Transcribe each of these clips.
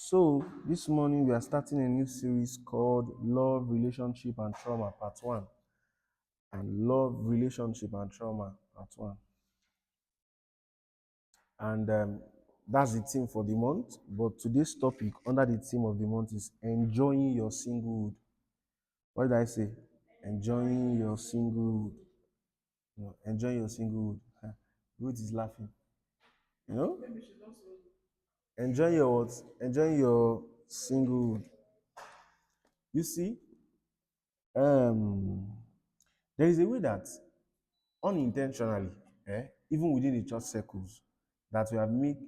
So, this morning we are starting a new series called Love, Relationship, and Trauma, Part 1. And Love, Relationship, and Trauma, Part 1. And that's the theme for the month. But today's topic under the theme of the month is enjoying your singlehood. What did I say? Enjoying your singlehood. Enjoying your singlehood. Ruth is laughing. You know? Enjoying your what? Enjoying your singlehood. You see, um, there is a way that unintentionally, even within the church circles, that we have made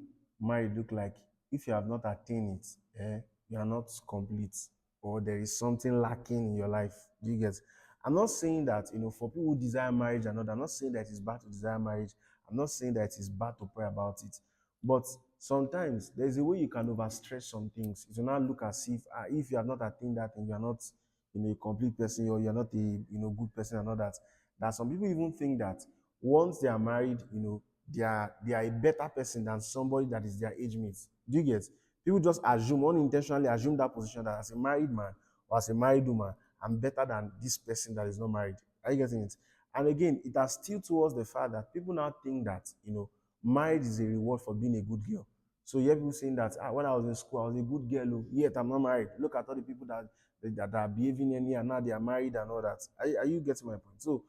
marriage look like if you have not attained it, you are not complete, or there is something lacking in your life. Do you get? I'm not saying that for people who desire marriage and all that, I'm not saying that it's bad to desire marriage. I'm not saying that it's bad to pray about it, but sometimes there's a way you can overstress some things. It will not look as if you have not attained that thing, you are not a complete person, or you're not a good person and all that. That some people even think that once they are married, they are a better person than somebody that is their age mate. Do you get? People just unintentionally assume that position, that as a married man or as a married woman, I'm better than this person that is not married. Are you getting it? And again, it has still towards the fact that people now think that marriage is a reward for being a good girl. So you hear people saying that when I was in school, I was a good girl, yet I'm not married. Look at all the people that are behaving any and now they are married and all that. Are you getting my point? So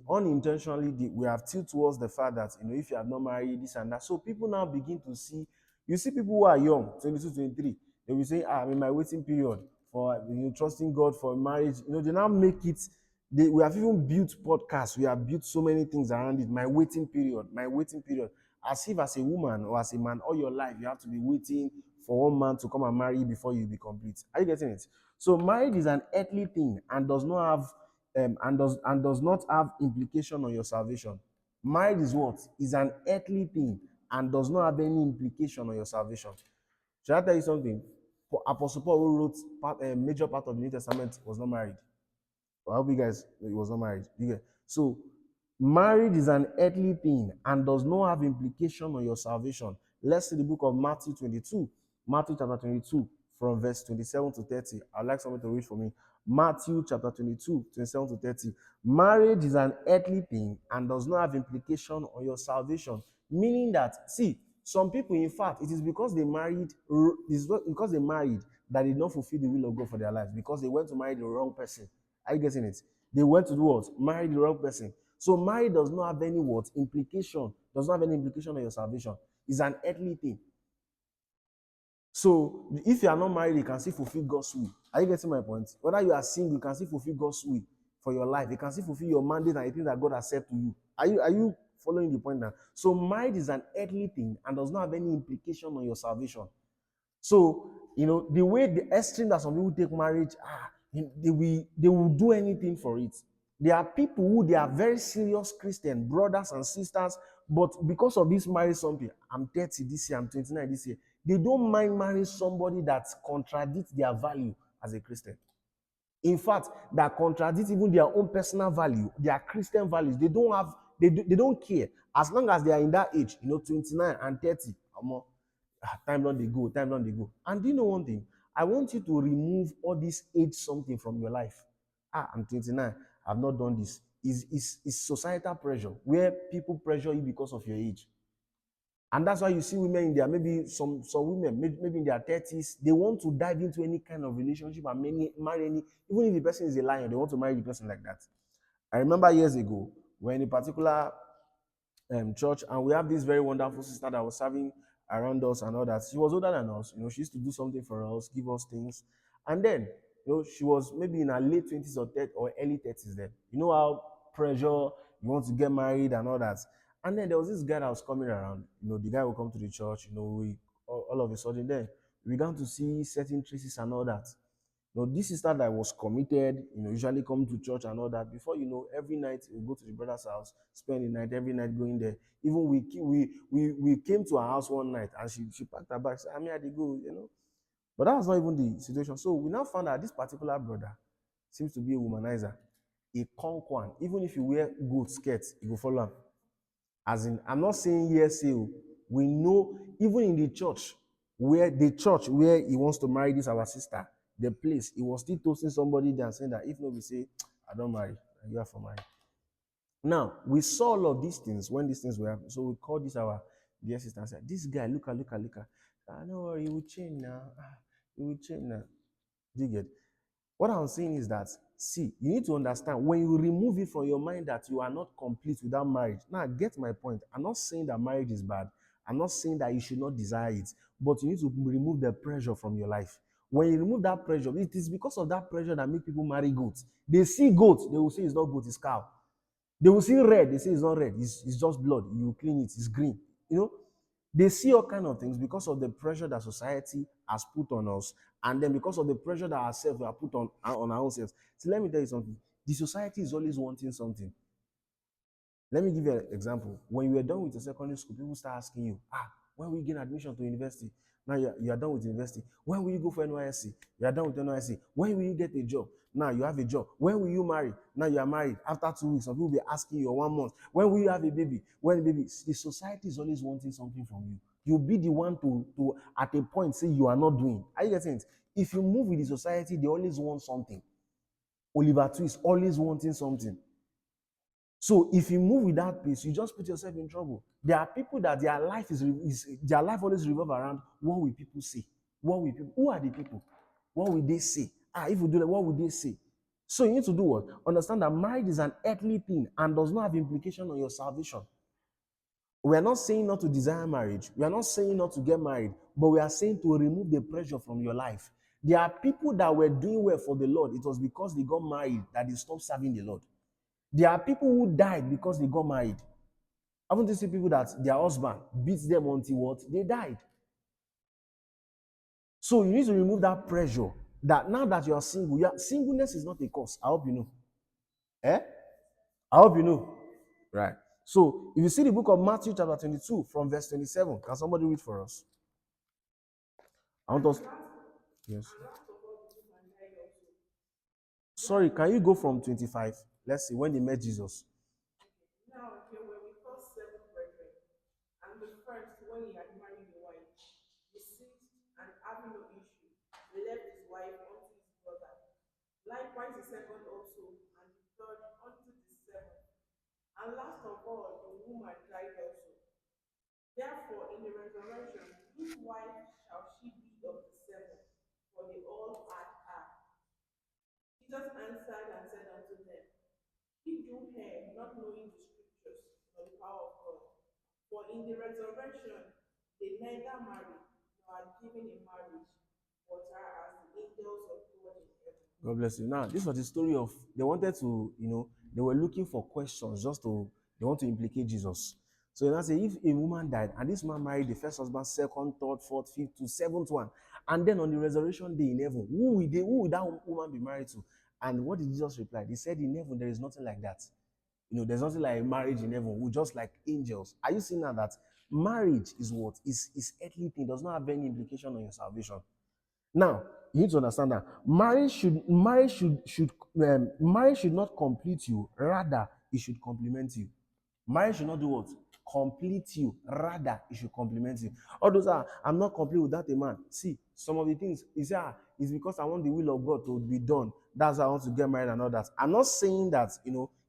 unintentionally we have tilt towards the fact that if you have not married this and that, so people now begin to see, you see people who are young, 22, 23, they will say, I'm in my waiting period for trusting God for marriage. They now make it, we have even built podcasts, we have built so many things around it. My waiting period, as if as a woman or as a man all your life you have to be waiting for one man to come and marry you before you be complete. Are you getting it? So marriage is an earthly thing and does not have does not have implication on your salvation. Marriage is what? Is an earthly thing and does not have any implication on your salvation. Should I tell you something? Apostle Paul, who wrote a major part of the New Testament, was not married. I hope you guys, he was not married. So marriage is an earthly thing and does not have implication on your salvation. Let's see the book of Matthew 22. Matthew chapter 22 from verse 27 to 30. I'd like someone to read for me. Matthew chapter 22, 27 to 30. Marriage is an earthly thing and does not have implication on your salvation. Meaning that, see, some people, in fact, it is because they married that did not fulfill the will of God for their lives, because they went to marry the wrong person. Are you getting it? They went to do what? Marry the wrong person. So marriage does not have any what? Implication. Does not have any implication on your salvation. It's an earthly thing. So if you are not married, you can still fulfill God's will. Are you getting my point? Whether you are single, you can still fulfill God's will for your life. You can still fulfill your mandate and the things that God has said to you. Are you following the point now? So marriage is an earthly thing and does not have any implication on your salvation. So, the way the extreme that some people take marriage, they will do anything for it. There are people who they are very serious Christian brothers and sisters, but because of this marriage something, I'm 30 this year, I'm 29 this year, they don't mind marrying somebody that contradicts their value as a Christian. In fact, that contradicts even their own personal value, their Christian values. They don't care. As long as they are in that age, 29 and 30 or more, time don't they go. And do you know one thing? I want you to remove all this age something from your life. I'm 29, I've not done this. Is societal pressure, where people pressure you because of your age. And that's why you see women in their, maybe some women, maybe in their 30s, they want to dive into any kind of relationship and marry any, even if the person is a lion, they want to marry the person like that. I remember years ago, when in a particular church, and we have this very wonderful sister that was serving around us and all that. She was older than us. She used to do something for us, give us things. And then, she was maybe in her late 20s or 30 or early 30s then. You know how pressure, you want to get married and all that. And then there was this guy that was coming around. The guy will come to the church, we all of a sudden then we began to see certain traces and all that. This sister that was committed, usually come to church and all that. Before every night we go to the brother's house, spend the night, every night going there. Even we came to her house one night and she packed her bags. I mean, I did go, But that was not even the situation. So we now found out this particular brother seems to be a womanizer, a conquan. Even if you wear goat skirts, you will follow him. As in, I'm not saying yes, we know, even in the church, Where the church where he wants to marry this our sister, the place, he was still toasting somebody there and saying that if no, we say, I don't marry, and you are for marry. Now, we saw all of these things when these things were happening. So we called this our dear sister and said, this guy, look at. Ah, no worry, he will change now. Ah, he will change now. Do you get? What I'm saying is that, see, you need to understand when you remove it from your mind that you are not complete without marriage. Now, get my point. I'm not saying that marriage is bad. I'm not saying that you should not desire it, but you need to remove the pressure from your life. When you remove that pressure, it is because of that pressure that make people marry goats. They see goats, they will say it's not goat, it's cow. They will see red, they say it's not red, it's just blood. You clean it, it's green. You know, they see all kind of things because of the pressure that society has put on us, and then because of the pressure that ourselves we have put on our own selves. So let me tell you something. The society is always wanting something. Let me give you an example. When you were done with your secondary school, people start asking you, when will you gain admission to university? Now you are done with university. When will you go for NYSC? You are done with NYSC. When will you get a job? Now you have a job. When will you marry? Now you are married. After 2 weeks, some people will be asking you 1 month. When will you have a baby? When baby? The society is always wanting something from you. You'll be the one to at a point say you are not doing. Are you getting it? If you move with the society, they always want something. Oliver Twist always wanting something. So if you move with that pace, you just put yourself in trouble. There are people that their life is their life always revolve around what will people say? What will people? Who are the people? What will they say? If you do that, what will they say? So you need to do what? Understand that marriage is an earthly thing and does not have implication on your salvation. We are not saying not to desire marriage. We are not saying not to get married, but we are saying to remove the pressure from your life. There are people that were doing well for the Lord. It was because they got married that they stopped serving the Lord. There are people who died because they got married. Haven't you seen people that their husband beats them until what? They died. So you need to remove that pressure that now that you are single, singleness is not a cause. I hope you know. Eh? I hope you know. Right. So if you see the book of Matthew chapter 22 from verse 27, can somebody read for us? I want us. Yes. Sorry, can you go from 25? Let's see when they met Jesus. Now there were with us 7 brethren, and the first, when he had married a wife, deceased and having no issue, left his wife unto his brother. Likewise the second also, and the third unto the seventh. And last of all, the woman died also. Therefore, in the resurrection, whose wife shall she be of the 7? For they all had her. Jesus answered and said unto them, He do err, not knowing the scriptures, nor the power of God. For in the resurrection, they neither marry, nor are given in marriage, but are as the angels of God in heaven. God bless you. Now, this was the story of they wanted to, they were looking for questions they want to implicate Jesus. So you now say, if a woman died and this man married the first husband, second, third, fourth, fifth to seventh one, and then on the resurrection day in heaven, who will that woman be married to? And what did Jesus reply? He said, in heaven there is nothing like that. There's nothing like marriage in heaven. We're just like angels. Are you seeing now that marriage is what is earthly thing, does not have any implication on your salvation? Now, you need to understand that marriage should not complete you. Rather, it should complement you. Marriage should not do what? Complete you. Rather, it should complement you. All those I'm not complete without a man. See, some of the things is it's because I want the will of God to be done. That's why I want to get married and all that. I'm not saying that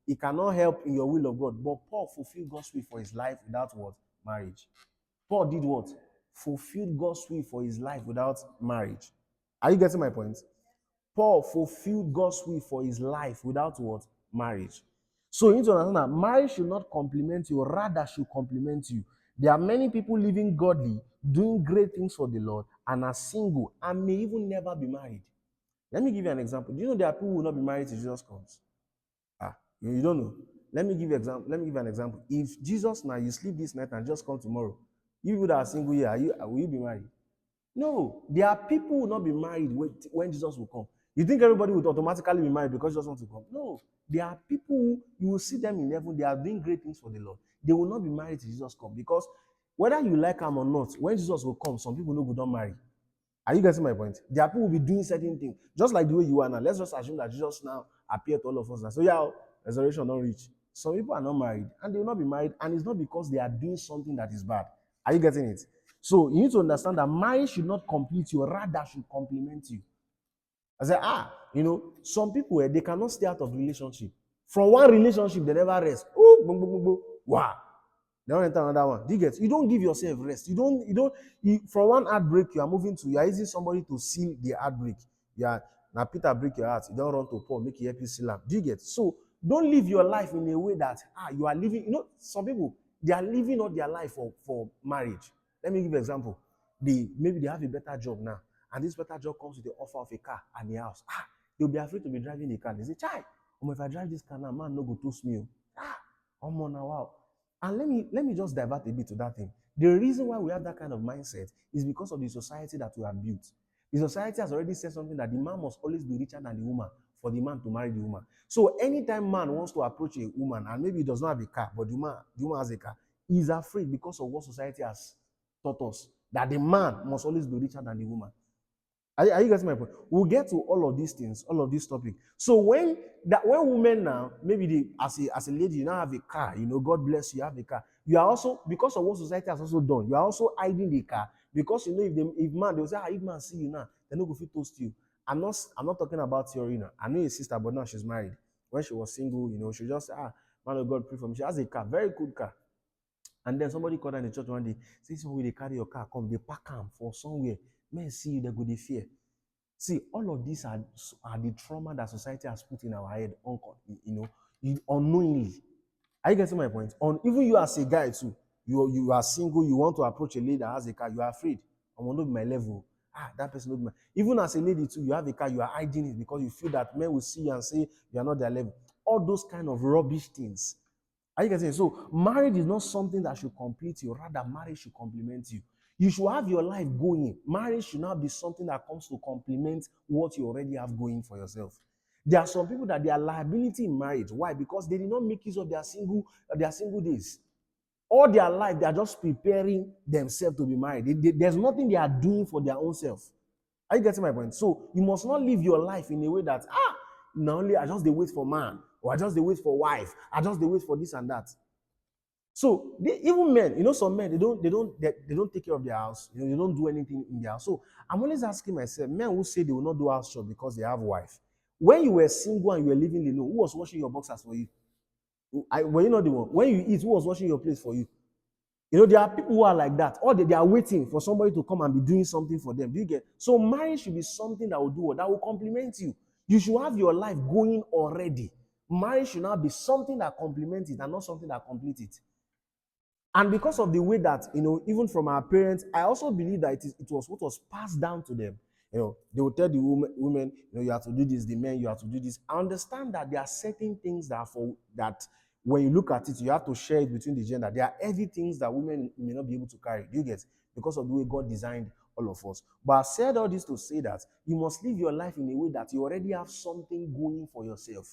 it cannot help in your will of God, but Paul fulfilled God's will for his life without what? Marriage. Paul did what? Fulfilled God's will for his life without marriage. Are you getting my point? Paul fulfilled God's will for his life without what? Marriage. So you need to understand that marriage should not complement you, rather should complement you. There are many people living godly, doing great things for the Lord, and are single and may even never be married. Let me give you an example. Do you know there are people who will not be married till Jesus comes? You don't know. Let me give you example. Let me give you an example. If Jesus now you sleep this night and just come tomorrow, you people that are single here, will you be married? No, there are people who will not be married when Jesus will come. You think everybody would automatically be married because Jesus wants to come? No, there are people who you will see them in heaven. They are doing great things for the Lord. They will not be married till Jesus come because whether you like them or not, when Jesus will come, some people no go don't marry. Are you getting my point? There are people who will be doing certain things, just like the way you are now. Let's just assume that Jesus now appeared to all of us. Now. So yeah, resurrection don't reach. Some people are not married and they will not be married, and it's not because they are doing something that is bad. Are you getting it? So you need to understand that marriage should not complete you, rather should complement you. I said, some people they cannot stay out of relationship. From one relationship, they never rest. Oh, boom, boom, boom, boom. Wow. They don't enter another one. Do you get? You don't give yourself rest. From one heartbreak you are moving to, you are using somebody to seal the heartbreak. Yeah. Now Peter break your heart. You don't run to Paul, make you help you seal them. Do you get? So don't live your life in a way that you are living. Some people they are living all their life for marriage. Let me give you an example. Maybe they have a better job now, and this better job comes with the offer of a car and a house. They'll be afraid to be driving a car. They say, "Chai, if I drive this car now, man, no go toast me. Now, wow." And let me just divert a bit to that thing. The reason why we have that kind of mindset is because of the society that we have built. The society has already said something that the man must always be richer than the woman for the man to marry the woman. So anytime man wants to approach a woman and maybe he does not have a car, but the woman has a car, he's afraid because of what society has taught us that the man must always be richer than the woman. Are you getting my point? We'll get to all of these things, all of this topic. So when women now, maybe as a lady, you now have a car, God bless you, have a car. You are also, because of what society has also done, you are also hiding the car because if man, they will say, if man see you now, they're not going to toast you. I'm not talking about your, I know your sister, but now she's married. When she was single, she just say, man of God, pray for me. She has a car, very good car. And then somebody called her in the church one day, say, so they carry your car, come, they park them for somewhere. Men see you, they go, they fear. See, all of these are the trauma that society has put in our head, unknowingly. Are you getting my point? Even you as a guy too, you are single, you want to approach a lady that has a car, you are afraid. I want to be my level. That person will be my. Even as a lady too, you have a car, you are hiding it because you feel that men will see you and say you are not their level. All those kind of rubbish things. Are you getting it? So marriage is not something that should complete you, rather marriage should complement you. You should have your life going. Marriage should not be something that comes to complement what you already have going for yourself. There are some people that they are liability in marriage. Why? Because they did not make use of their single days. All their life, they are just preparing themselves to be married. There's nothing they are doing for their own self. Are you getting my point? So you must not live your life in a way that not only I just they wait for man, or I just they wait for wife, I just they wait for this and that. So even men, some men they don't take care of their house. They don't do anything in their house. So I'm always asking myself, men who say they will not do house chore because they have wife. When you were single and you were living alone, who was washing your boxers for you? Were you not the one? When you eat, who was washing your plates for you? There are people who are like that, or they are waiting for somebody to come and be doing something for them. Do you get? So marriage should be something that will do what? That will complement you. You should have your life going already. Marriage should not be something that complements it and not something that completes it. And because of the way that, even from our parents, I also believe that it was what was passed down to them. They will tell the women, you have to do this, the men, you have to do this. I understand that there are certain things that when you look at it, you have to share it between the gender. There are heavy things that women may not be able to carry. Do you get? Because of the way God designed all of us. But I said all this to say that you must live your life in a way that you already have something going for yourself.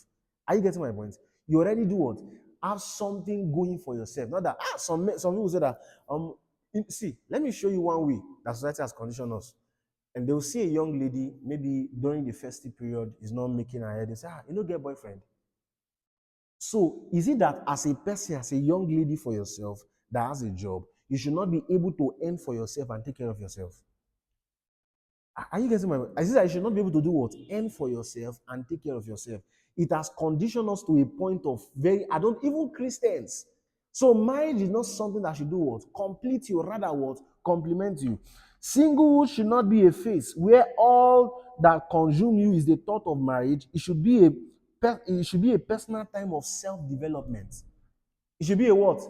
Are you getting my point? You already do what? Have something going for yourself. Not that some people say that see, let me show you one way that society has conditioned us. And they'll see a young lady, maybe during the festive period, is not making her head. They say, you don't get boyfriend. So is it that as a person, as a young lady for yourself that has a job, you should not be able to earn for yourself and take care of yourself? Are you getting my point? I say that you should not be able to do what? Earn for yourself and take care of yourself. It has conditioned us to a point of even Christians. So marriage is not something that should do what? Complete you, rather what? Complement you. Singlehood should not be a phase where all that consume you is the thought of marriage. It should be a personal time of self-development. It should be a what?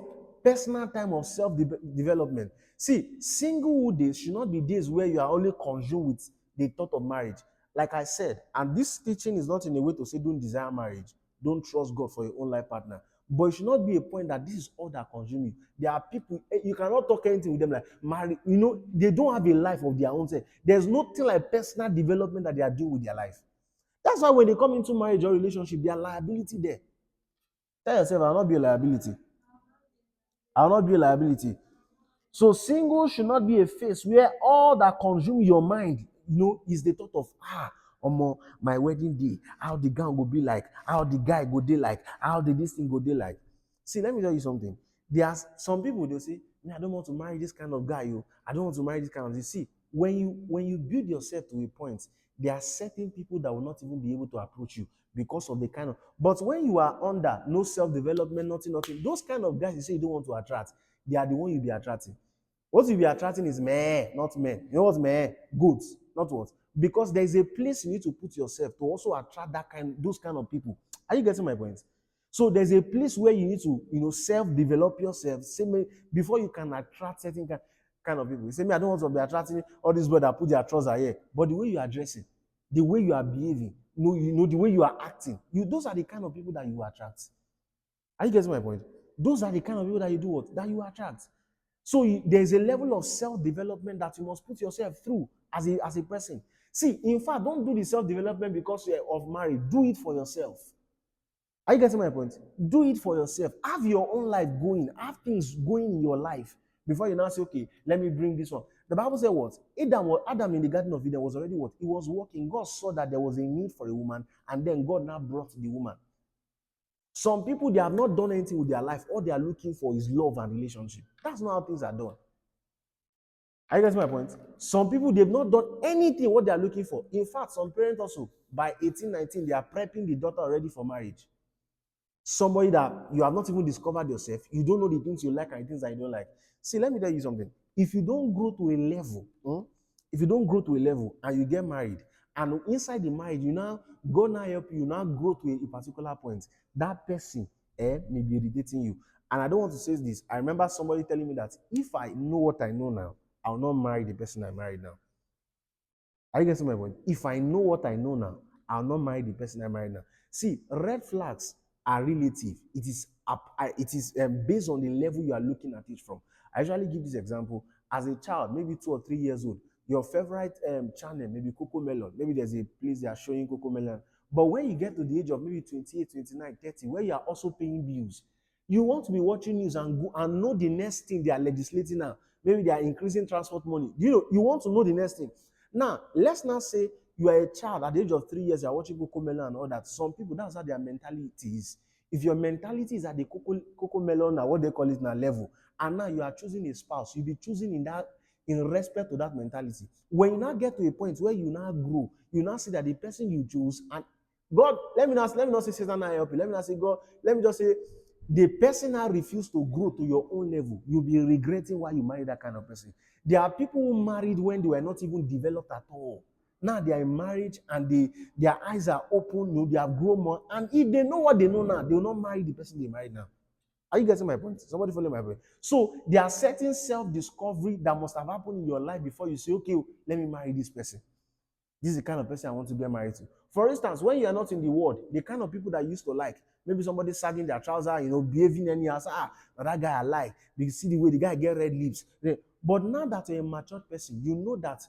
Personal time of self-development. See, singlehood days should not be days where you are only consumed with the thought of marriage. Like I said, and this teaching is not in a way to say don't desire marriage, don't trust God for your own life partner. But it should not be a point that this is all that consumes you. There are people, you cannot talk anything with them like marriage. They don't have a life of their own. There's nothing like personal development that they are doing with their life. That's why when they come into marriage or relationship, there are liability there. Tell yourself, I'll not be a liability. I'll not be a liability. So single should not be a phase where all that consume your mind, is the thought of my wedding day, how the gown go be like, how the guy go day like, how the this thing go day like. See, let me tell you something. There are some people they'll say, Me, I don't want to marry this kind of guy. You, I don't want to marry this kind of. You see, when you build yourself to a point, there are certain people that will not even be able to approach you because of the kind of. But when you are under no self development, nothing, those kind of guys you say you don't want to attract, they are the one you'll be attracting. What you'll be attracting is meh, not men. You know what meh? Goods, not what? Because there is a place you need to put yourself to also attract those kind of people. Are you getting my point? So there's a place where you need to, self-develop yourself. Before you can attract certain kind of people. You say, me, I don't want to be attracting all these brothers that put their trousers here. But the way you are dressing, the way you are behaving, the way you are acting, those are the kind of people that you attract. Are you getting my point? Those are the kind of people that you do what? That you attract. So there's a level of self-development that you must put yourself through as a person. See, in fact, don't do the self-development because you're of married. Do it for yourself. Are you getting my point? Do it for yourself. Have your own life going. Have things going in your life before you now say, okay, let me bring this one. The Bible said what? Adam in the Garden of Eden was already what? He was working. God saw that there was a need for a woman, and then God now brought the woman. Some people, they have not done anything with their life. All they are looking for is love and relationship. That's not how things are done. Are you getting my point? Some people, they've not done anything what they are looking for. In fact, some parents also, by 18, 19, they are prepping the daughter already for marriage. Somebody that you have not even discovered yourself, you don't know the things you like and the things that you don't like. See, let me tell you something. If you don't grow to a level, if you don't grow to a level and you get married, and inside the marriage, God now help you now grow to a particular point, that person may be irritating you. And I don't want to say this. I remember somebody telling me that if I know what I know now, I'll not marry the person I married now. Are you getting my point? If I know what I know now, I'll not marry the person I marry now. See, red flags are relative. It is based on the level you are looking at it from. I usually give this example. As a child, maybe 2 or 3 years old, your favorite channel, maybe Coco Melon. Maybe there's a place they are showing Coco Melon. But when you get to the age of maybe 28, 29, 30, where you are also paying bills, you want to be watching news and know the next thing they are legislating now. Maybe they are increasing transport money. You want to know the next thing. Now, let's not say you are a child at the age of 3 years, you are watching Coco Melon and all that. Some people, that's how their mentality is. If your mentality is at the Coco Melon, or what they call it now, level, and now you are choosing a spouse, you'll be choosing in respect to that mentality. When you now get to a point where you now grow, you now see that the person you choose, and God, let me not say Satan now help you. Let me not say God, let me just say the person now refuse to grow to your own level. You'll be regretting why you married that kind of person. There are people who married when they were not even developed at all. Now they are in marriage and their eyes are open, they have grown more. And if they know what they know now, they will not marry the person they married now. Are you getting my point? Somebody follow my point. So there are certain self-discovery that must have happened in your life before you say, okay, let me marry this person. This is the kind of person I want to get married to. For instance, when you are not in the world, the kind of people that you used to like, maybe somebody sagging their trouser, behaving anyhow, that guy I like. You see the way the guy get red lips. But now that you're a matured person, you know that,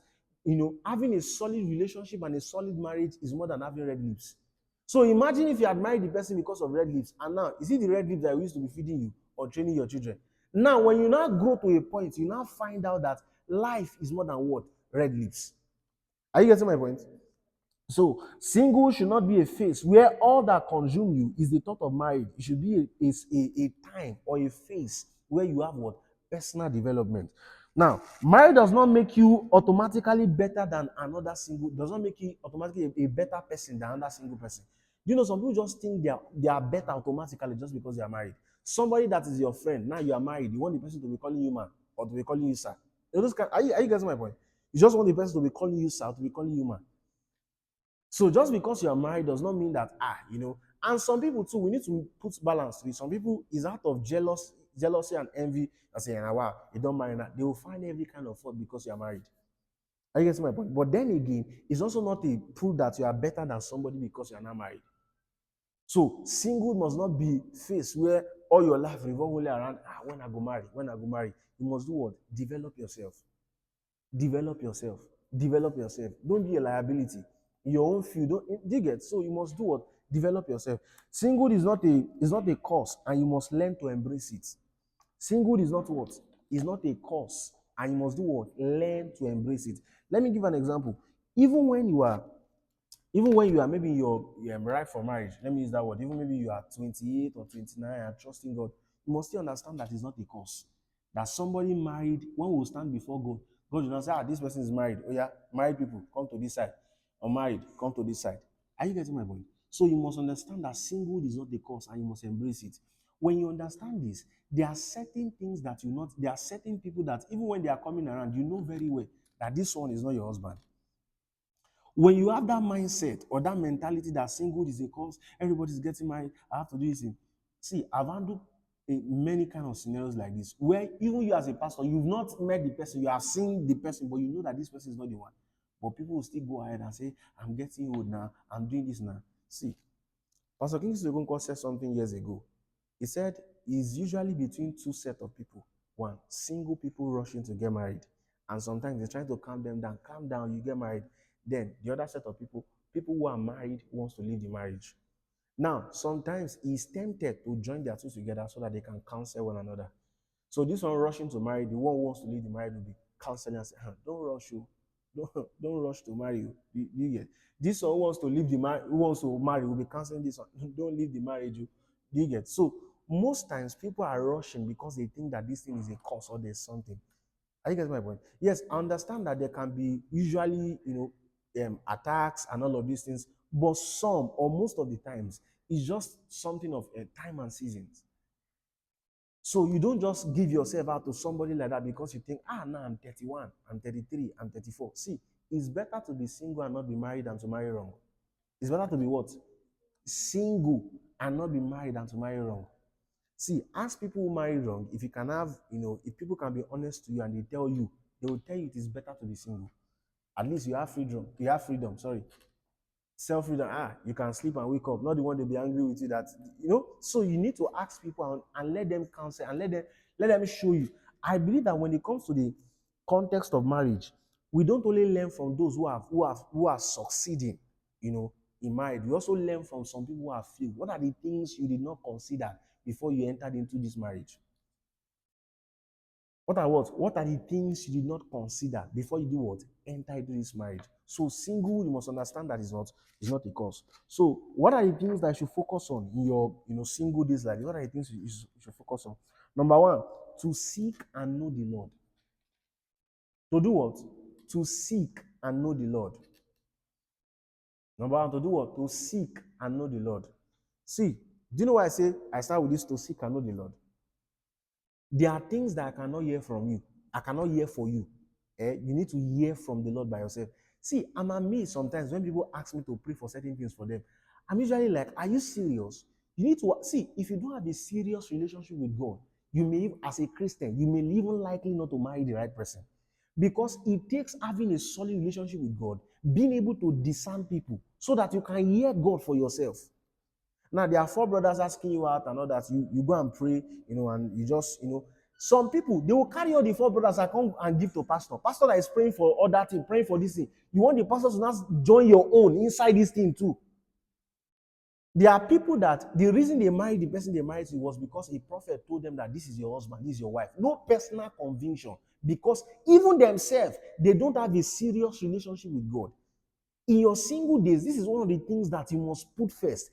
having a solid relationship and a solid marriage is more than having red lips. So imagine if you had married the person because of red lips, and now, is it the red lips that used to be feeding you or training your children? Now, when you now grow to a point, you now find out that life is more than what? Red lips. Are you getting my point? So, single should not be a phase where all that consume you is the thought of marriage. It should be a time or a phase where you have what? Personal development. Now, marriage does not make you automatically better than another single, does not make you automatically a better person than another single person. Some people just think they are better automatically just because they are married. Somebody that is your friend, now you are married, you want the person to be calling you man or to be calling you sir. Are you getting my point? You just want the person to be calling you sir, to be calling you man. So just because you are married does not mean that and some people too, we need to put balance to it. Some people is out of jealousy and envy and saying, wow, you don't marry that. They will find every kind of fault because you are married. Are you getting my point? But then again, it's also not a proof that you are better than somebody because you are not married. So single must not be faced where all your life revolves only around when I go marry, when I go marry. You must do what? Develop yourself. Develop yourself. Develop yourself. Don't be a liability. In your own field, do you get? So you must do what? Develop yourself. Single is not a cause, and you must learn to embrace it. Single is not what? Is not a cause, and you must do what? Learn to embrace it. Let me give an example. Even when you are maybe you're ripe for marriage, let me use that word. Even maybe you are 28 or 29 and trusting God, you must still understand that it's not a cause. That somebody married, when we will stand before God, God will not say, this person is married. Oh yeah, married people, come to this side. Unmarried, come to this side. Are you getting my point? So you must understand that singlehood is not the cause and you must embrace it. When you understand this, there are certain things that there are certain people that even when they are coming around, you know very well that this one is not your husband. When you have that mindset or that mentality that singlehood is a cause, everybody's getting married, I have to do this thing. See, I've handled many kind of scenarios like this where even you as a pastor, you've not met the person, you have seen the person, but you know that this person is not the one. But people will still go ahead and say, I'm getting old now, I'm doing this now. See, Pastor Kingsley Okonkwo said something years ago. He said it's usually between two sets of people. One, single people rushing to get married. And sometimes they're trying to calm them down. Calm down, you get married. Then the other set of people, people who are married wants to leave the marriage. Now, sometimes he's tempted to join their two together so that they can counsel one another. So this one rushing to marry, the one who wants to leave the marriage will be counseling and say, don't rush you. Don't rush to marry you. You get this one who wants to leave the marriage, who wants to marry will be counseling this one. Don't leave the marriage. You get so most times people are rushing because they think that this thing is a cause or there's something. Are you getting my point? Yes, I understand that there can be usually, attacks and all of these things, but some or most of the times it's just something of time and seasons. So you don't just give yourself out to somebody like that because you think, now I'm 31, I'm 33, I'm 34. See, it's better to be single and not be married than to marry wrong. It's better to be what? Single and not be married than to marry wrong. See, ask people who marry wrong, if you can have, if people can be honest to you and they will tell you it is better to be single. At least you have freedom, sorry. Self-freedom, you can sleep and wake up, not the one they'll be angry with you that, so you need to ask people and let them counsel and let them show you. I believe that when it comes to the context of marriage, we don't only learn from those who are succeeding, in marriage. We also learn from some people who have failed. What are the things you did not consider before you entered into this marriage? What are what? What are the things you did not consider before you do what? Enter into this marriage. So single, you must understand that is not a cause. So what are the things that you should focus on in your single days like this? What are the things you should focus on? Number one, to seek and know the Lord. To do what? To seek and know the Lord. Number one, to do what? To seek and know the Lord. See, do you know why I say I start with this to seek and know the Lord? There are things that I cannot hear from you. I cannot hear for you. You need to hear from the Lord by yourself. See, I'm amazed sometimes when people ask me to pray for certain things for them. I'm usually like, are you serious? You need to see, if you don't have a serious relationship with God, you may, as a Christian, you may even likely not to marry the right person. Because it takes having a solid relationship with God, being able to discern people so that you can hear God for yourself. Now, there are four brothers asking you out and all that. You go and pray, and you just, some people, they will carry all the four brothers and come and give to pastor. Pastor that is praying for other thing, praying for this thing. You want the pastor to not join your own inside this thing too. There are people that the reason they married the person they married to was because a prophet told them that this is your husband, this is your wife. No personal conviction. Because even themselves, they don't have a serious relationship with God. In your single days, this is one of the things that you must put first.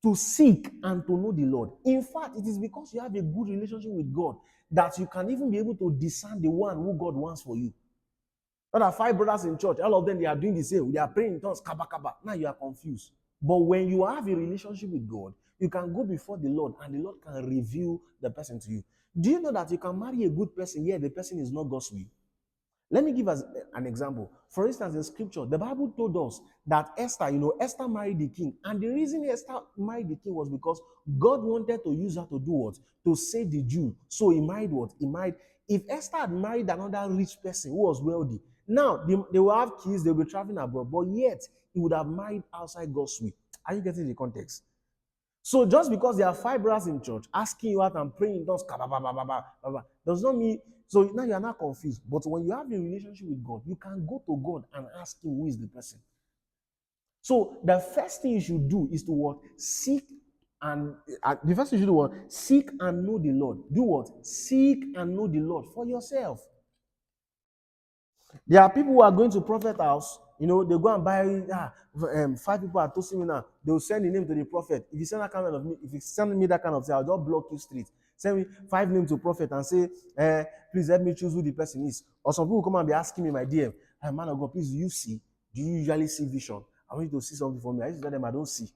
To seek and to know the Lord. In fact, it is because you have a good relationship with God that you can even be able to discern the one who God wants for you. There are five brothers in church. All of them, they are doing the same. They are praying in tongues. Kaba, kaba. Now you are confused. But when you have a relationship with God, you can go before the Lord and the Lord can reveal the person to you. Do you know that you can marry a good person, yet the person is not God's will? Let me give us an example. For instance, in scripture, the Bible told us that Esther married the king. And the reason Esther married the king was because God wanted to use her to do what? To save the Jew. So he married what? If Esther had married another rich person who was wealthy, now they will have kids, they will be traveling abroad, but yet he would have married outside God's will. Are you getting the context? So just because there are five brothers in church asking you out and praying in tongues, does not mean, so now you are not confused. But when you have a relationship with God, you can go to God and ask him who is the person. So the first thing you should do is to what? Seek and the first thing you should do what? Seek and know the Lord. Do what? Seek and know the Lord for yourself. There are people who are going to prophet house, they go and buy five people are toasting me now. They will send the name to the prophet. If you send that kind of me, if you send me that kind of thing, I'll just block you straight. send me 5 names to prophet and say, please help me choose who the person is. Or some people come and be asking me my DM, hey, man of God, please, do you see? Do you usually see vision? I want you to see something for me. I used to tell them I don't see.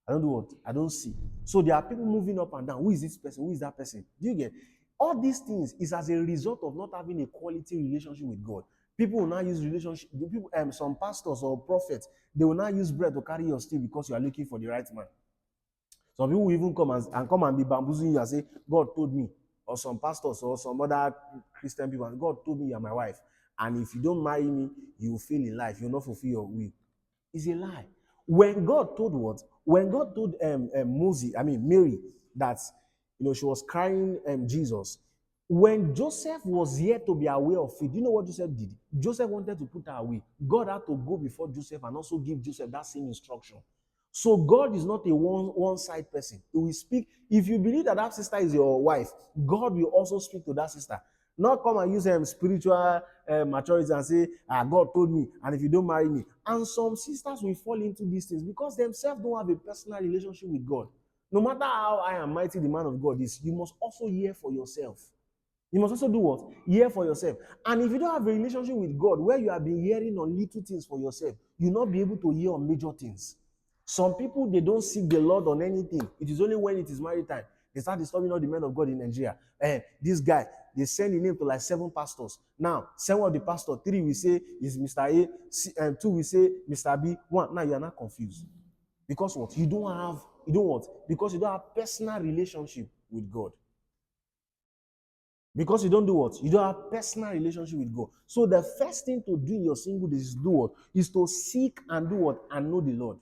I don't do what? I don't see. So there are people moving up and down. Who is this person? Who is that person? Do you get? All these things is as a result of not having a quality relationship with God. People will now use relationship. People, some pastors or prophets, they will now use bread to carry your steel because you are looking for the right man. Some people will even come and come and be bamboozling you and say, God told me, or some pastors or some other Christian people, and God told me you are my wife. And if you don't marry me, you will fail in life. You will not fulfill your will. It's a lie. When God told what? When God told Mary, that she was carrying Jesus. When Joseph was yet to be aware of it, do you know what Joseph did? Joseph wanted to put her away. God had to go before Joseph and also give Joseph that same instruction. So God is not a one-side person. He will speak. If you believe that that sister is your wife, God will also speak to that sister. Not come and use spiritual maturity and say, God told me, and if you don't marry me. And some sisters will fall into these things because themselves don't have a personal relationship with God. No matter how high and mighty the man of God is, you must also hear for yourself. You must also do what? Hear for yourself. And if you don't have a relationship with God where you have been hearing on little things for yourself, you'll not be able to hear on major things. Some people, they don't seek the Lord on anything. It is only when it is married time. They start disturbing all the men of God in Nigeria. This guy, they send the name to like 7 pastors. Now, 7 of the pastors, 3 we say is Mr. A, 2 we say Mr. B, 1. Now you are not confused. Because what? You don't what? Because you don't have personal relationship with God. Because you don't do what? You don't have personal relationship with God. So the first thing to do in your single days is do what? Is to seek and do what? And know the Lord.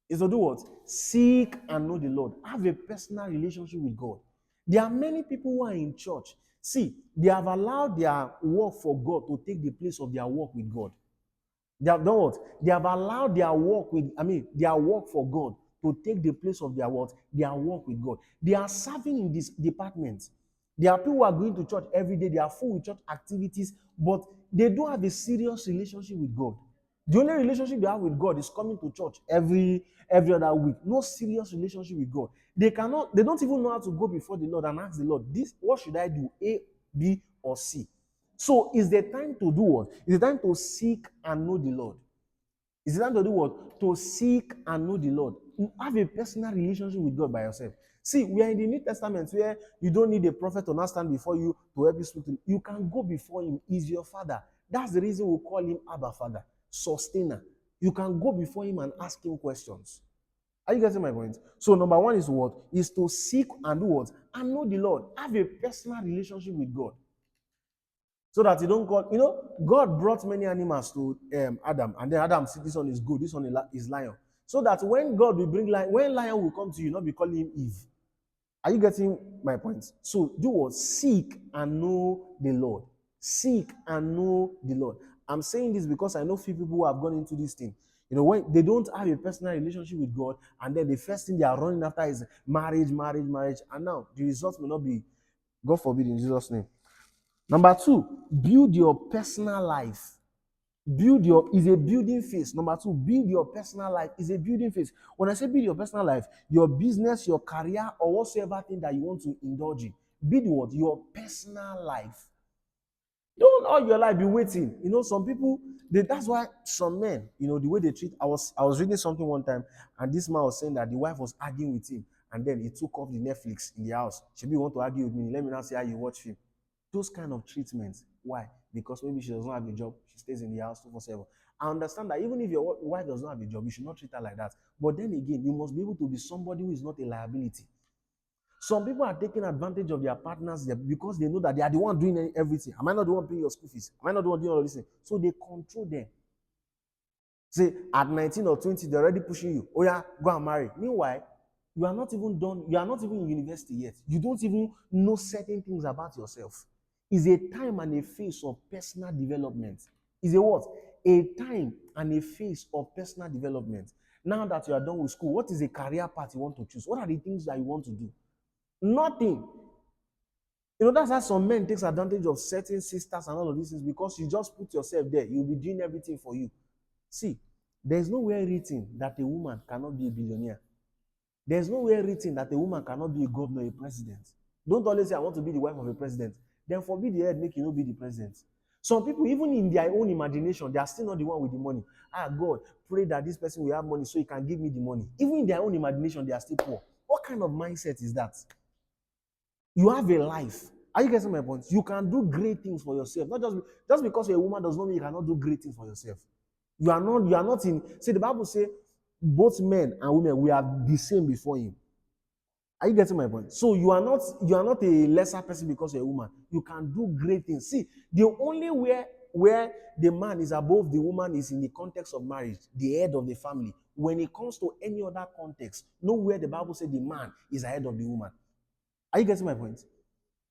Is to do what? Seek and know the Lord. Have a personal relationship with God. There are many people who are in church. See, they have allowed their work for God to take the place of their work with God. They have done what? They have allowed their work for God to take the place of their what? Their work with God. They are serving in this department. There are people who are going to church every day. They are full with church activities, but they don't have a serious relationship with God. The only relationship they have with God is coming to church every other week. No serious relationship with God. They don't even know how to go before the Lord and ask the Lord, what should I do? A, B, or C? So is the time to do what? Is the time to seek and know the Lord. Is the time to do what? To seek and know the Lord. Have a personal relationship with God by yourself. See, we are in the New Testament where you don't need a prophet to not stand before you to help you speak to him. You can go before him. He's your father. That's the reason we call him Abba Father, sustainer. You can go before him and ask him questions. Are you getting my point? So number 1 is what? Is to seek and do what? And know the Lord. Have a personal relationship with God. So that you don't call, God brought many animals to Adam, and then Adam said, this one is good, this one is lion. So that when God will bring lion, when lion will come to you, not be calling him Eve. Are you getting my point? So do what? Seek and know the Lord. Seek and know the Lord. I'm saying this because I know few people who have gone into this thing. When they don't have a personal relationship with God, and then the first thing they are running after is marriage, and now the results may not be, God forbid, in Jesus' name. Number 2, build your personal life. Is a building phase. Number 2, build your personal life is a building phase. When I say build your personal life, your business, your career, or whatsoever thing that you want to indulge in, build what? Your personal life. Don't all your life be waiting. Some people, that's why some men, the way they treat. I was reading something one time, and this man was saying that the wife was arguing with him, and then he took off the Netflix in the house. Shebi, you want to argue with me? Let me now see how you watch film. Those kind of treatments. Why? Because maybe she does not have a job. She stays in the house 24/7. I understand that even if your wife does not have a job, you should not treat her like that. But then again, you must be able to be somebody who is not a liability. Some people are taking advantage of their partners because they know that they are the one doing everything. Am I not the one paying your school fees? Am I not the one doing all this thing? So they control them. Say at 19 or 20, they're already pushing you. Oh yeah, go and marry. Meanwhile, you are not even done. You are not even in university yet. You don't even know certain things about yourself. It's a time and a phase of personal development. Is a what? A time and a phase of personal development. Now that you are done with school, what is a career path you want to choose? What are the things that you want to do? Nothing. That's how some men takes advantage of certain sisters and all of these things, because you just put yourself there. You'll be doing everything for you. See, there's nowhere written that a woman cannot be a billionaire. There's nowhere written that a woman cannot be a governor, a president. Don't always say, I want to be the wife of a president. Then forbid the head, make you not be the president. Some people, even in their own imagination, they are still not the one with the money. Ah, God, pray that this person will have money so he can give me the money. Even in their own imagination, they are still poor. What kind of mindset is that? You have a life. Are you getting my point? You can do great things for yourself. Not just because you're a woman does not mean you cannot do great things for yourself. You are not in. See, the Bible says both men and women we are the same before him. Are you getting my point? So you are not a lesser person because you're a woman. You can do great things. See, the only where the man is above the woman is in the context of marriage, the head of the family. When it comes to any other context, nowhere the Bible says the man is ahead of the woman. Are you getting my point?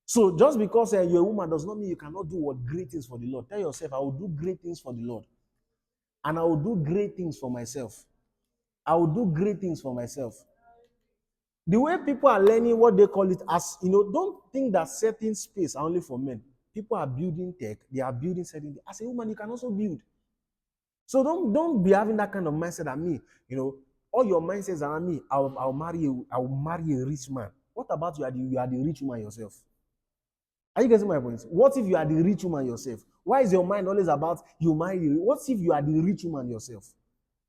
So just because you're a woman does not mean you cannot do what great things for the Lord. Tell yourself, I will do great things for the Lord, and I will do great things for myself. I will do great things for myself. The way people are learning what they call it as, don't think that certain space are only for men. People are building tech, they are building certain. As a woman, you can also build. So don't be having that kind of mindset at me. All your mindsets are at me. I'll marry a rich man. What about you are the rich woman yourself? Are you getting my point? What if you are the rich woman yourself? Why is your mind always about you marry? What if you are the rich woman yourself?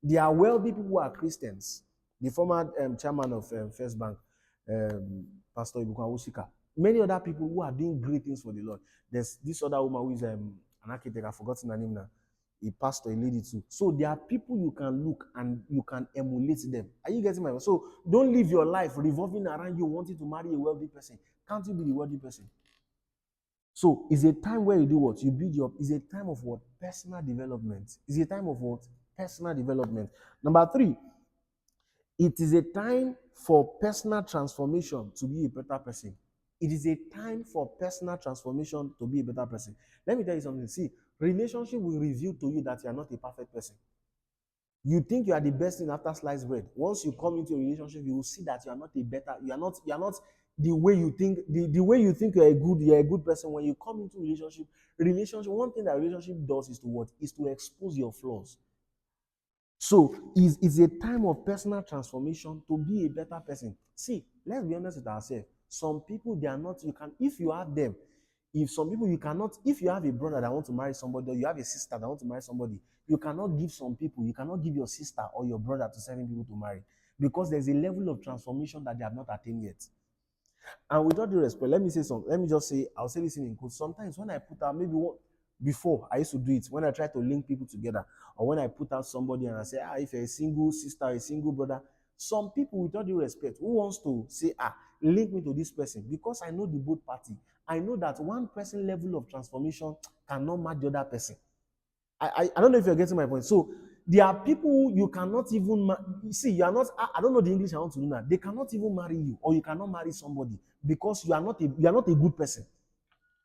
There are wealthy people who are Christians. The former chairman of First Bank, um, Pastor Abubakar, many other people who are doing great things for the Lord. There's this other woman who is an architect. I've forgotten her name now. A pastor, a lady too. So there are people you can look and you can emulate them. Are you getting my point? So don't live your life revolving around you wanting to marry a wealthy person. Can't you be the wealthy person? So it's a time where you do what? You build your, it's a time of what? Personal development. It's a time of what? Personal development. Number three, it is a time for personal transformation to be a better person. It is a time for personal transformation to be a better person. Let me tell you something. See, relationship will reveal to you that you are not a perfect person. You think you are the best thing after sliced bread. Once you come into a relationship, you will see that you are not a better, you are not the way you think, the way you think you're a good person. When you come into relationship, one thing that relationship does is to what? Is to expose your flaws. So it's a time of personal transformation to be a better person. See, let's be honest with ourselves. Some people they are not, you can, if you have them, if some people you cannot, if you have a brother that want to marry somebody, or you have a sister that want to marry somebody, you cannot give some people, you cannot give your sister or your brother to certain people to marry, because there's a level of transformation that they have not attained yet. And with all due respect, let me say something. Let me just say, I'll say this in quotes. Sometimes when I put out, maybe what before I used to do it, when I try to link people together, or when I put out somebody and I say, if you're a single sister, a single brother, some people, with all due respect, who wants to say, link me to this person, because I know the both party. I know that one person level of transformation cannot match the other person. I don't know if you're getting my point. So there are people who you cannot even see. You are not. I don't know the English I want to do now. They cannot even marry you, or you cannot marry somebody because you are not a good person.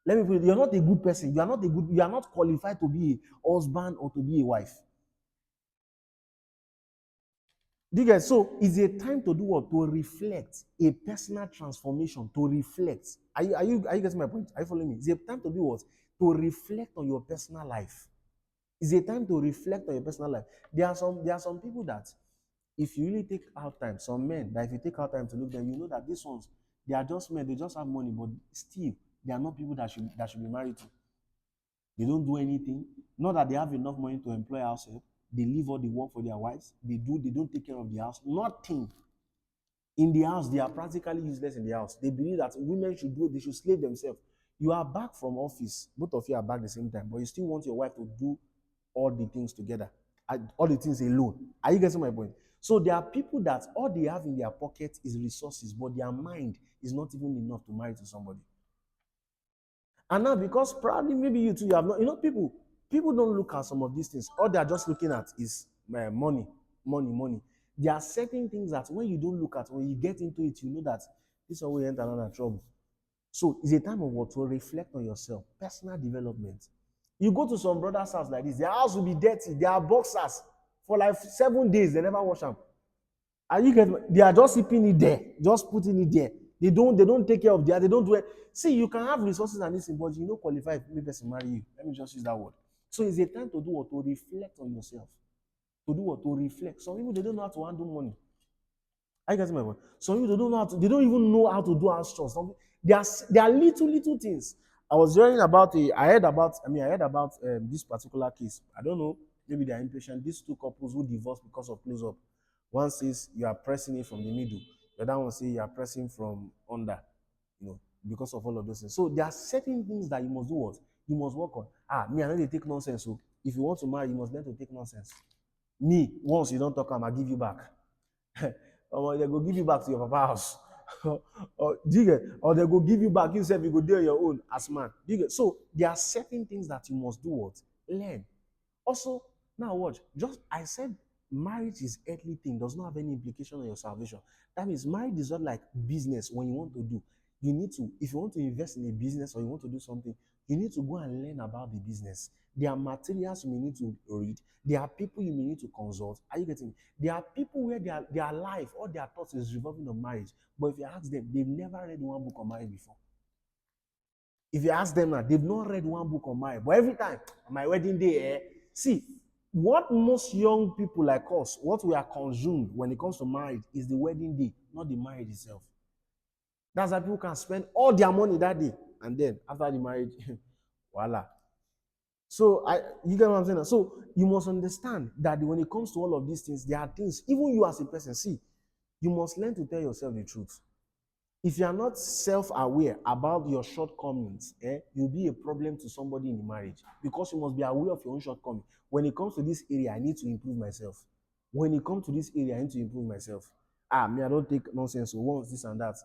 Let me put it. You are not a good person. You are not qualified to be a husband or to be a wife. Do you get? So it's a time to do what? To reflect a personal transformation. To reflect. Are you getting my point? Are you following me? It's a time to do what? To reflect on your personal life. It's a time to reflect on your personal life. There are some people that if you really take out time, some men that if you take out time to look at them, you know that these ones, they are just men, they just have money, but still they are not people that should be married to. They don't do anything. Not that they have enough money to employ ourselves. They leave all the work for their wives. They don't take care of the house. Nothing. In the house, they are practically useless in the house. They believe that women should do it, they should slave themselves. You are back from office, both of you are back at the same time, but you still want your wife to do all the things together, all the things alone. Are you getting my point? So there are people that all they have in their pocket is resources, but their mind is not even enough to marry to somebody. And now, because probably maybe you too, you have not, people don't look at some of these things. All they are just looking at is money, money, money. There are certain things that when you don't look at, when you get into it, you know that this will enter another trouble. So it's a time of what? To reflect on yourself, personal development. You go to some brother's house like this, their house will be dirty, they are boxers for like 7 days, they never wash them. And they are just keeping it there, just putting it there. They don't take care of they don't do it. See, you can have resources and this, but you don't qualify if maybe person marry you. Let me just use that word. So it's a time to do what? To reflect on yourself. To do what? To reflect. Some people they don't know how to handle money. I get my point. Some people they don't even know how to do house chores. There are little things. I was hearing about I heard about this particular case. I don't know, maybe they're impatient. These two couples who divorced because of close up. One says you are pressing it from the middle. The other one says you are pressing from under, because of all of those things. So there are certain things that you must do what? You must work on. Me, I know they take nonsense. So if you want to marry, you must learn to take nonsense. Me, once you don't talk, I give you back. Or they go give you back to your papa house. Or they go give you back, you say you go do your own as man. So there are certain things that you must do what? Learn. Also, now watch. Just I said marriage is earthly thing, does not have any implication on your salvation. That means marriage is not like business when you want to do. You need to, if you want to invest in a business or you want to do something, you need to go and learn about the business. There are materials you may need to read. There are people you may need to consult. Are you getting me? There are people where their life or their thoughts is revolving on marriage. But if you ask them, they've never read one book on marriage before. If you ask them now, they've not read one book on marriage. But every time, on my wedding day, see, what most young people like us, what we are consumed when it comes to marriage is the wedding day, not the marriage itself. That's why people can spend all their money that day. And then after the marriage, voila. So you get what I'm saying? So you must understand that when it comes to all of these things, there are things, even you as a person, see, you must learn to tell yourself the truth. If you are not self-aware about your shortcomings, you'll be a problem to somebody in the marriage because you must be aware of your own shortcomings. When it comes to this area, I need to improve myself. When it comes to this area, I need to improve myself. Me, I don't take nonsense. So once this and that,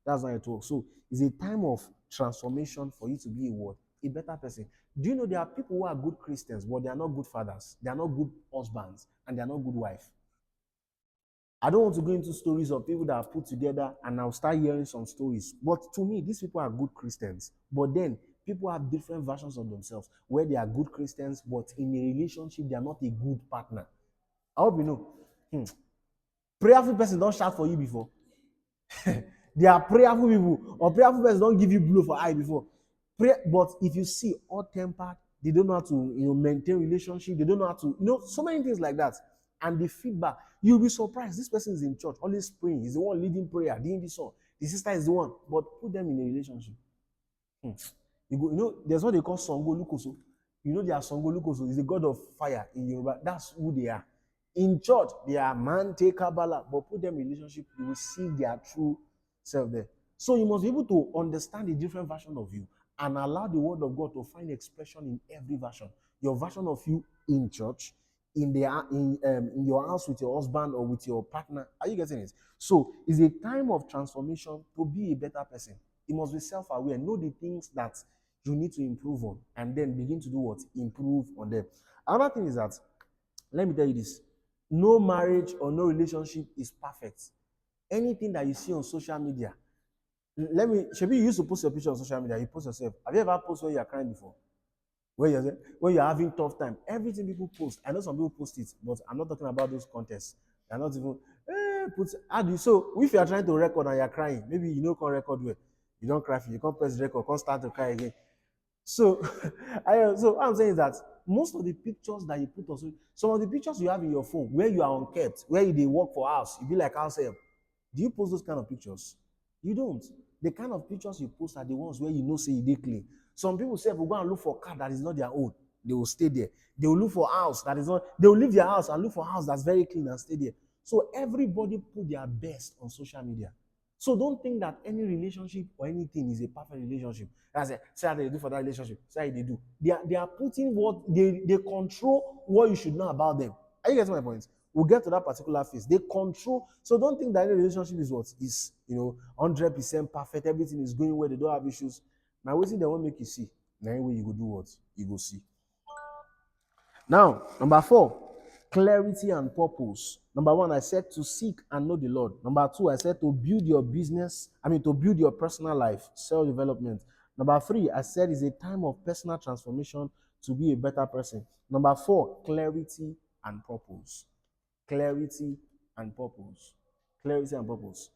that's not it works. So it's a time of transformation for you to be a what? A better person. Do you know there are people who are good Christians, but they are not good fathers, they are not good husbands, and they are not good wives? I don't want to go into stories of people that are put together and I'll start hearing some stories. But to me, these people are good Christians. But then people have different versions of themselves where they are good Christians, but in a relationship, they are not a good partner. I hope you know. Prayerful person don't shout for you before. They are prayerful people, or prayerful person don't give you blow for eye before. But if you see all tempered, they don't know how to maintain relationship. They don't know how to so many things like that. And the feedback, you'll be surprised. This person is in church, always praying. He's the one leading prayer, doing this song. The sister is the one, but put them in a relationship. There's what they call Songo Lukoso. They are Songo Lukoso is the god of fire in Yoruba. That's who they are. In church, they are man, take Kabbalah, but put them in relationship, you will see their true self there. So you must be able to understand the different version of you and allow the word of God to find expression in every version. Your version of you in church, in your house with your husband or with your partner. Are you getting it? So it's a time of transformation to be a better person. You must be self-aware. Know the things that you need to improve on, and then begin to do what? Improve on them. Another thing is that, let me tell you this: no marriage or no relationship is perfect. Anything that you see on social media, Shabi, you used to post your picture on social media. You post yourself. Have you ever posted where you are crying before? When you're having tough time, everything people post. I know some people post it, but I'm not talking about those contests. They're not even how do you so if you are trying to record and you're crying, maybe you can't record well. You don't cry, you can't press record, can't start to cry again. So so what I'm saying is that most of the pictures that you put on some of the pictures you have in your phone where you are unkept, where you they work for house, you be like house help. Do you post those kind of pictures? You don't. The kind of pictures you post are the ones where say they clean. Some people say, will go and look for a car that is not their own. They will stay there. They will look for a house that is not, they will leave their house and look for a house that's very clean and stay there. So everybody put their best on social media. So don't think that any relationship or anything is a perfect relationship. That's it. Say how they do for that relationship. Say how they do. They are putting what they control what you should know about them. Are you getting my point? We'll get to that particular phase. They control. So don't think that any relationship is what is 100% perfect. Everything is going where they don't have issues. Now, waiting they won't make you see. Now, anyway, you go do what you go see. Now, number 4, clarity and purpose. Number 1, I said to seek and know the Lord. Number 2, I said to build your business, to build your personal life, self-development. Number 3, I said is a time of personal transformation to be a better person. Number 4, clarity and purpose. Clarity and purpose. Clarity and purpose.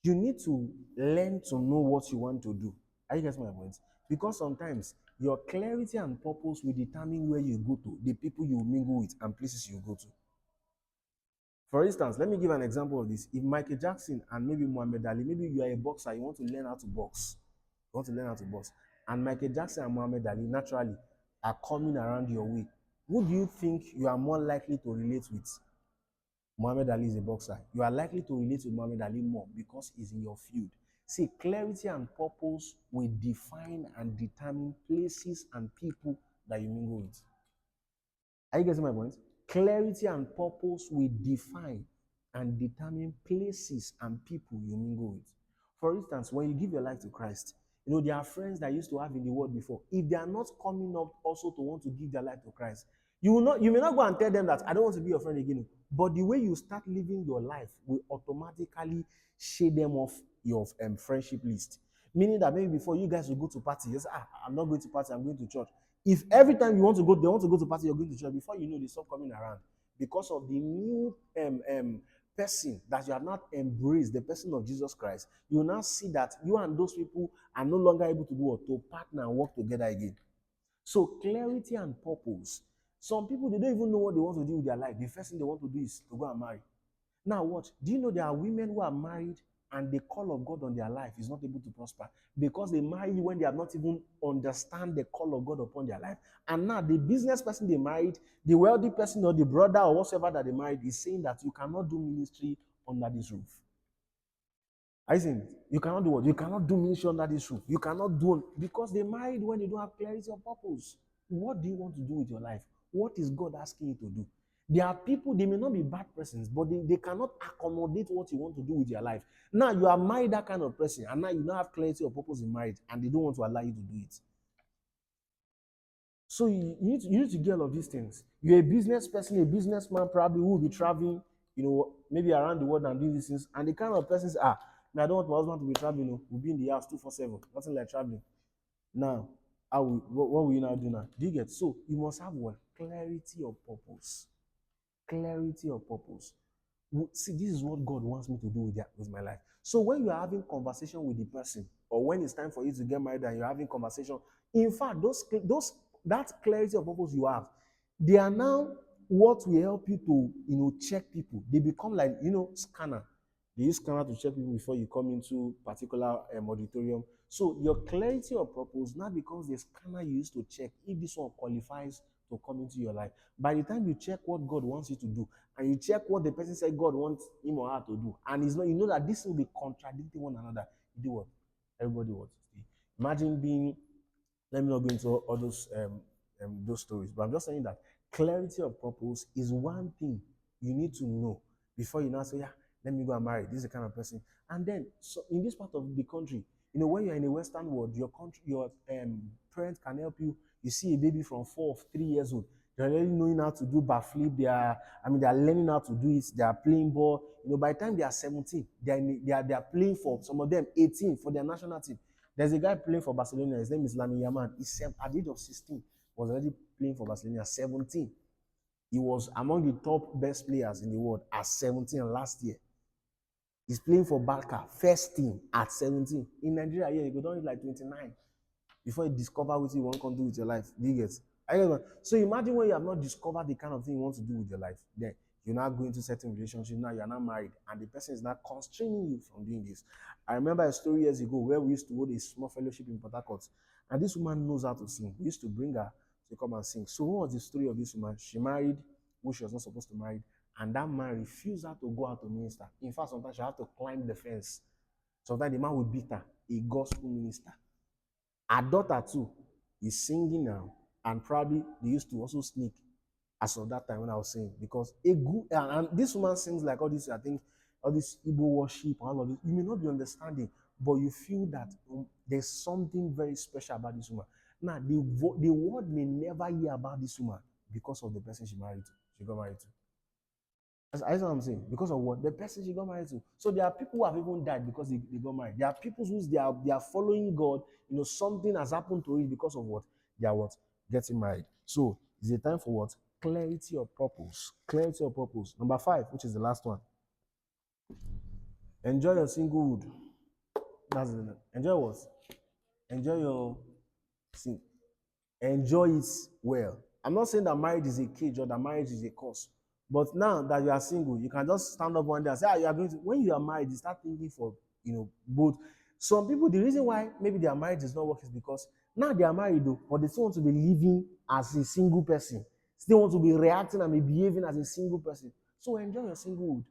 You need to learn to know what you want to do. Are you getting my point? Because sometimes your clarity and purpose will determine where you go to, the people you mingle with, and places you go to. For instance, let me give an example of this. If Michael Jackson and maybe Muhammad Ali, maybe you are a boxer, you want to learn how to box. You want to learn how to box. And Michael Jackson and Muhammad Ali naturally are coming around your way. Who do you think you are more likely to relate with? Muhammad Ali is a boxer. You are likely to relate with Muhammad Ali more because he's in your field. See, clarity and purpose will define and determine places and people that you mingle with. Are you getting my point? Clarity and purpose will define and determine places and people you mingle with. For instance, when you give your life to Christ, there are friends that used to have in the world before. If they are not coming up also to want to give their life to Christ, you may not go and tell them that I don't want to be your friend again. But the way you start living your life will automatically shade them off your friendship list. Meaning that maybe before you guys will go to party, you say, I'm not going to party, I'm going to church. If every time you want to go, they want to go to party, you're going to church, before you know, they stop coming around because of the new person that you have not embraced, the person of Jesus Christ. You will now see that you and those people are no longer able to do what? To partner and work together again. So clarity and purpose. Some people, they don't even know what they want to do with their life. The first thing they want to do is to go and marry. Now what? Do you know there are women who are married and the call of God on their life is not able to prosper because they marry when they have not even understand the call of God upon their life. And now the business person they married, the wealthy person or the brother or whatever that they married is saying that you cannot do ministry under this roof. I think you cannot do what? You cannot do ministry under this roof. You cannot do because they married when they don't have clarity of purpose. What do you want to do with your life? What is God asking you to do? There are people, they may not be bad persons, but they cannot accommodate what you want to do with your life. Now you are married that kind of person, and now you don't have clarity of purpose in marriage, and they don't want to allow you to do it. So you need to get all of these things. You're a business person, a businessman, probably who will be traveling, maybe around the world and doing these things. And the kind of persons I don't want my husband to be traveling, we'll be in the house 247, nothing like traveling. Now, what will you now do now? Do you get? So you must have what? Clarity of purpose. Clarity of purpose. See, this is what God wants me to do with my life. So when you are having conversation with the person, or when it's time for you to get married and you're having conversation, in fact, that clarity of purpose you have, they are now what will help you to check people. They become like scanner. They use scanner to check people before you come into particular auditorium. So your clarity of purpose now becomes the scanner you use to check if this one qualifies to come into your life. By the time you check what God wants you to do, and you check what the person said God wants him or her to do, and it's not, you know that this will be contradicting one another, you do what? Everybody wants to see. Imagine being, let me not go into all those stories, but I'm just saying that clarity of purpose is one thing you need to know before you now say, yeah, let me go and marry. This is the kind of person. And then, so in this part of the country, when you're in the Western world, your parents can help you. You see a baby from 4 or 3 years old. They're already knowing how to do backflip. They are learning how to do it. They are playing ball. By the time they are 17, they are playing for, some of them 18, for their national team. There's a guy playing for Barcelona. His name is Lamine Yamal. He's at the age of 16, was already playing for Barcelona. 17. He was among the top best players in the world at 17 last year. He's playing for Barca, first team at 17. In Nigeria, yeah, you go down like 29 before you discover what you want to do with your life. Do you get? So imagine when you have not discovered the kind of thing you want to do with your life. Then you're now going to certain relationship. Now you're not married, and the person is not constraining you from doing this. I remember a story years ago where we used to hold a small fellowship in Port Harcourt, and this woman knows how to sing. We used to bring her to come and sing. So what was the story of this woman? She married who she was not supposed to marry, and that man refused her to go out to minister. In fact, sometimes she had to climb the fence. Sometimes the man would beat her, a gospel minister. Her daughter too is singing now, and probably they used to also sneak as of that time when I was saying, because a good and this woman sings like all this, I think all this Igbo worship and all of this. You may not be understanding, but you feel that there's something very special about this woman. Now the world may never hear about this woman because of the person she got married to. That's what I'm saying. Because of what? The person she got married to. So there are people who have even died because they got married. There are people who they are following God. Something has happened to it because of what? They are what? Getting married. So it's a time for what? Clarity of purpose. Clarity of purpose. Number 5, which is the last one. Enjoy your singlehood. That's it. Enjoy what? Enjoy your sing. Enjoy it well. I'm not saying that marriage is a cage or that marriage is a curse, But now that you are single, you can just stand up one day and say, ah, you are going to, when you are married, you start thinking for, both. Some people, the reason why maybe their marriage is not working is because now they are married, though, but they still want to be living as a single person, still want to be reacting and be behaving as a single person. So enjoy your singlehood.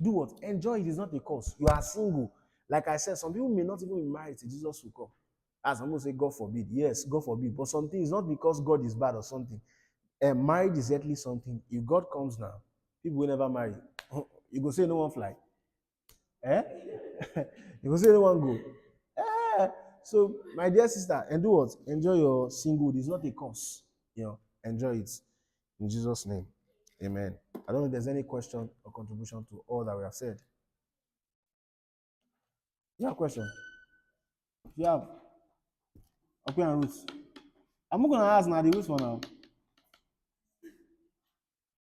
Do what? Enjoy it. Is not a cause. You are single. Like I said, some people may not even be married till Jesus will come. As I'm going to say, God forbid. Yes, God forbid. But something is not because God is bad or something. Marriage is exactly something. If God comes now, people will never marry. You go say no one fly. Eh? You go say no one go. Eh? So, my dear sister, and do what? Enjoy your singlehood. It's not a cause. Enjoy it. In Jesus' name. Amen. I don't know if there's any question or contribution to all that we have said. You have a question? If you have, okay, and Ruth. I'm not gonna ask now, the Ruth for now.